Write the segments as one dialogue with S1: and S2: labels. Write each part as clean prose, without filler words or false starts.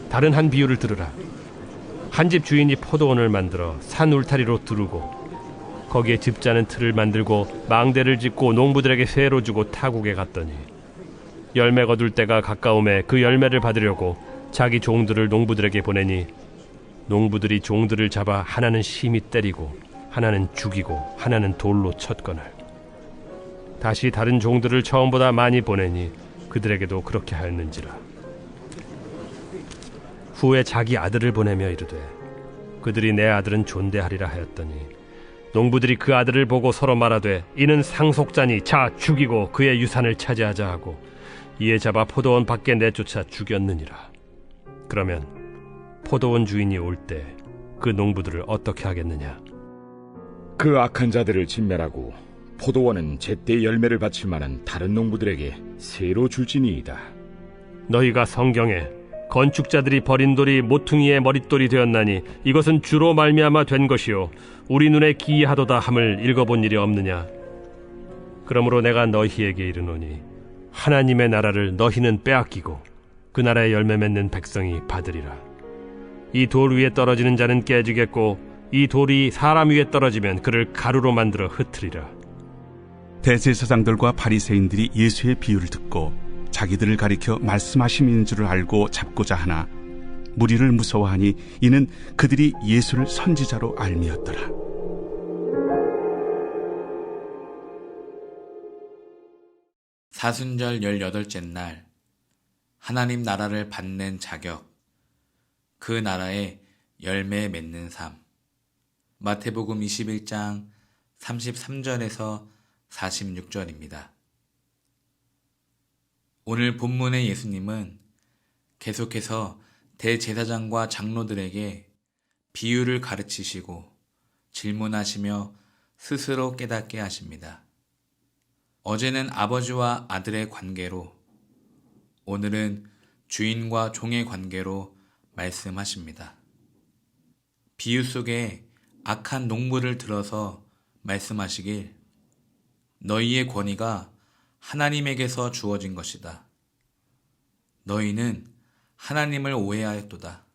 S1: 다른 한 비유를 들으라. 한 집 주인이 포도원을 만들어 산 울타리로 두르고 거기에 즙자는 틀을 만들고 망대를 짓고 농부들에게 세로 주고 타국에 갔더니 열매 거둘 때가 가까움에 그 열매를 받으려고 자기 종들을 농부들에게 보내니 농부들이 종들을 잡아 하나는 심히 때리고 하나는 죽이고 하나는 돌로 쳤거늘 다시 다른 종들을 처음보다 많이 보내니 그들에게도 그렇게 하였는지라. 후에 자기 아들을 보내며 이르되 그들이 내 아들은 존대하리라 하였더니 농부들이 그 아들을 보고 서로 말하되 이는 상속자니 자 죽이고 그의 유산을 차지하자 하고 이에 잡아 포도원 밖에 내쫓아 죽였느니라. 그러면 포도원 주인이 올 때 그 농부들을 어떻게 하겠느냐?
S2: 그 악한 자들을 진멸하고 포도원은 제때 열매를 바칠 만한 다른 농부들에게 새로 줄지니이다.
S1: 너희가 성경에 건축자들이 버린 돌이 모퉁이의 머릿돌이 되었나니 이것은 주로 말미암아 된 것이요 우리 눈에 기이하도다 함을 읽어본 일이 없느냐? 그러므로 내가 너희에게 이르노니 하나님의 나라를 너희는 빼앗기고 그 나라의 열매 맺는 백성이 받으리라. 이 돌 위에 떨어지는 자는 깨지겠고 이 돌이 사람 위에 떨어지면 그를 가루로 만들어 흩으리라.
S3: 대제사장들과 바리새인들이 예수의 비유를 듣고 자기들을 가리켜 말씀하심인 줄을 알고 잡고자 하나 무리를 무서워하니 이는 그들이 예수를 선지자로 알미었더라.
S4: 사순절 18째 날 하나님 나라를 받는 자격, 그 나라의 열매 맺는 삶. 마태복음 21장 33절에서 46절입니다. 오늘 본문의 예수님은 계속해서 대제사장과 장로들에게 비유를 가르치시고 질문하시며 스스로 깨닫게 하십니다. 어제는 아버지와 아들의 관계로, 오늘은 주인과 종의 관계로 말씀하십니다. 비유 속에 악한 농부를 들어서 말씀하시길 너희의 권위가 하나님에게서 주어진 것이다. 너희는 하나님을 오해하였도다.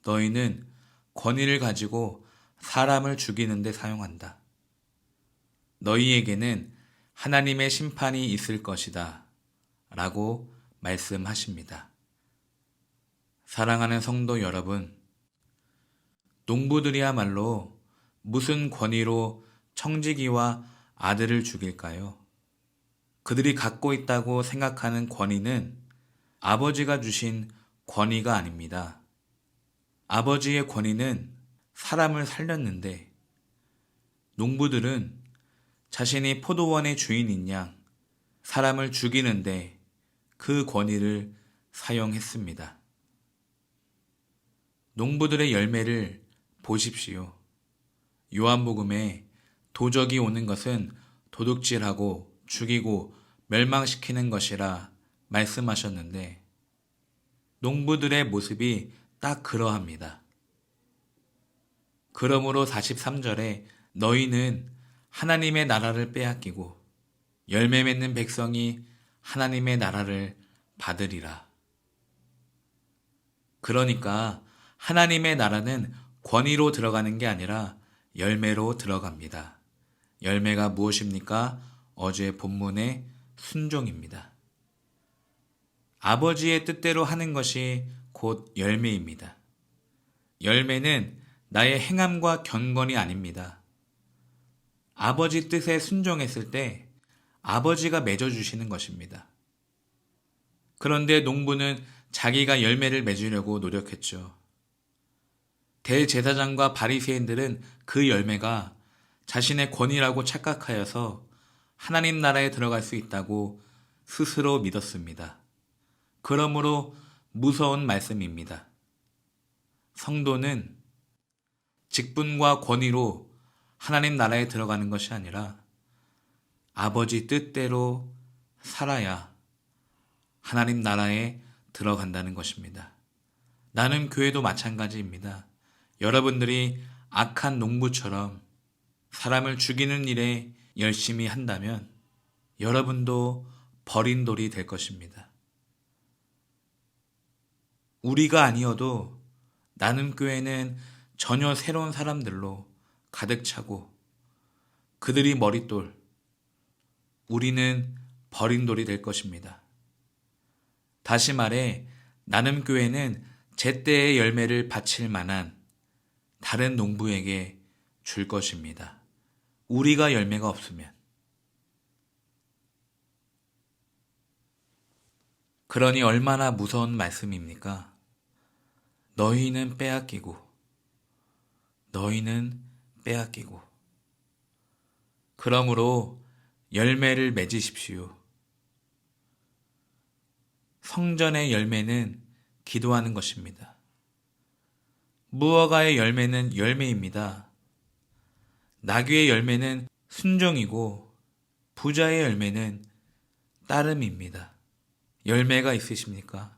S4: 너희는 권위를 가지고 사람을 죽이는 데 사용한다. 너희에게는 하나님의 심판이 있을 것이다. 라고 말씀하십니다. 사랑하는 성도 여러분, 농부들이야말로 무슨 권위로 청지기와 아들을 죽일까요? 그들이 갖고 있다고 생각하는 권위는 아버지가 주신 권위가 아닙니다. 아버지의 권위는 사람을 살렸는데 농부들은 자신이 포도원의 주인인 양 사람을 죽이는데 그 권위를 사용했습니다. 농부들의 열매를 보십시오. 요한복음에 도적이 오는 것은 도둑질하고 죽이고 멸망시키는 것이라 말씀하셨는데 농부들의 모습이 딱 그러합니다. 그러므로 43절에 너희는 하나님의 나라를 빼앗기고 열매 맺는 백성이 하나님의 나라를 받으리라. 그러니까 하나님의 나라는 권위로 들어가는 게 아니라 열매로 들어갑니다. 열매가 무엇입니까? 어제 본문의 순종입니다. 아버지의 뜻대로 하는 것이 곧 열매입니다. 열매는 나의 행함과 경건이 아닙니다. 아버지 뜻에 순종했을 때 아버지가 맺어주시는 것입니다. 그런데 농부는 자기가 열매를 맺으려고 노력했죠. 대제사장과 바리새인들은 그 열매가 자신의 권위라고 착각하여서 하나님 나라에 들어갈 수 있다고 스스로 믿었습니다. 그러므로 무서운 말씀입니다. 성도는 직분과 권위로 하나님 나라에 들어가는 것이 아니라 아버지 뜻대로 살아야 하나님 나라에 들어간다는 것입니다. 나는 교회도 마찬가지입니다. 여러분들이 악한 농부처럼 사람을 죽이는 일에 열심히 한다면 여러분도 버린 돌이 될 것입니다. 우리가 아니어도 나눔교회는 전혀 새로운 사람들로 가득 차고 그들이 머릿돌, 우리는 버린 돌이 될 것입니다. 다시 말해 나눔교회는 제때의 열매를 바칠 만한 다른 농부에게 줄 것입니다. 우리가 열매가 없으면. 그러니 얼마나 무서운 말씀입니까? 너희는 빼앗기고 그러므로 열매를 맺으십시오. 성전의 열매는 기도하는 것입니다. 무화과의 열매는 열매입니다. 나귀의 열매는 순종이고 부자의 열매는 따름입니다. 열매가 있으십니까?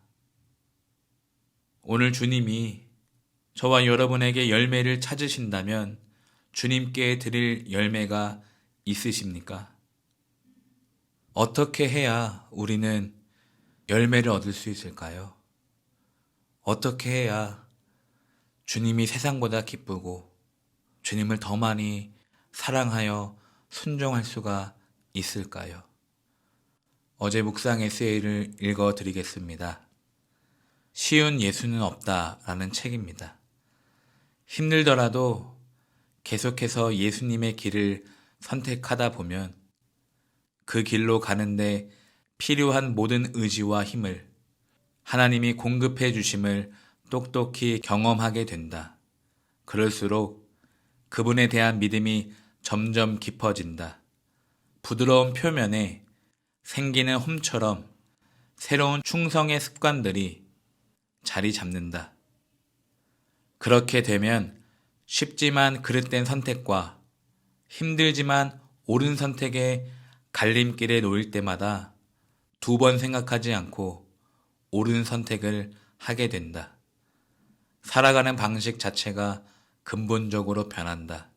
S4: 오늘 주님이 저와 여러분에게 열매를 찾으신다면 주님께 드릴 열매가 있으십니까? 어떻게 해야 우리는 열매를 얻을 수 있을까요? 어떻게 해야 주님이 세상보다 기쁘고 주님을 더 많이 사랑하여 순종할 수가 있을까요? 어제 묵상 에세이를 읽어드리겠습니다. 쉬운 예수는 없다라는 책입니다. 힘들더라도 계속해서 예수님의 길을 선택하다 보면 그 길로 가는데 필요한 모든 의지와 힘을 하나님이 공급해 주심을 똑똑히 경험하게 된다. 그럴수록 그분에 대한 믿음이 점점 깊어진다. 부드러운 표면에 생기는 홈처럼 새로운 충성의 습관들이 자리 잡는다. 그렇게 되면 쉽지만 그릇된 선택과 힘들지만 옳은 선택의 갈림길에 놓일 때마다 2번 생각하지 않고 옳은 선택을 하게 된다. 살아가는 방식 자체가 근본적으로 변한다.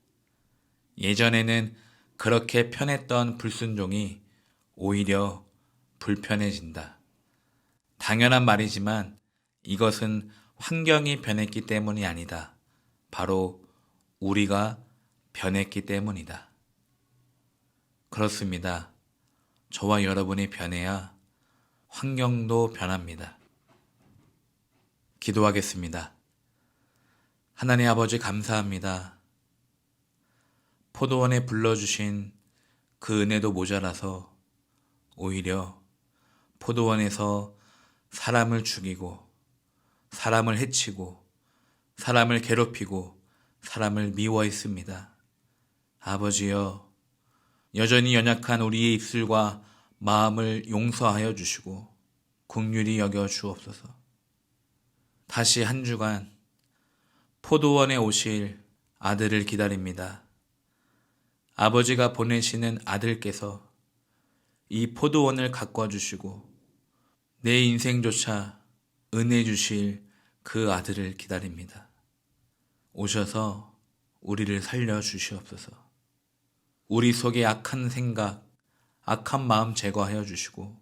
S4: 예전에는 그렇게 편했던 불순종이 오히려 불편해진다. 당연한 말이지만 이것은 환경이 변했기 때문이 아니다. 바로 우리가 변했기 때문이다. 그렇습니다. 저와 여러분이 변해야 환경도 변합니다. 기도하겠습니다. 하나님 아버지 감사합니다. 포도원에 불러주신 그 은혜도 모자라서 오히려 포도원에서 사람을 죽이고 사람을 해치고 사람을 괴롭히고 사람을 미워했습니다. 아버지여, 여전히 연약한 우리의 입술과 마음을 용서하여 주시고 긍휼히 여겨 주옵소서. 다시 한 주간 포도원에 오실 아들을 기다립니다. 아버지가 보내시는 아들께서 이 포도원을 가꿔 주시고 내 인생조차 은혜 주실 그 아들을 기다립니다. 오셔서 우리를 살려 주시옵소서. 우리 속에 악한 생각, 악한 마음 제거하여 주시고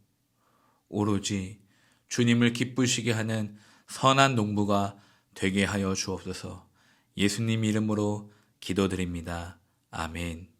S4: 오로지 주님을 기쁘시게 하는 선한 농부가 되게 하여 주옵소서. 예수님 이름으로 기도드립니다. 아멘.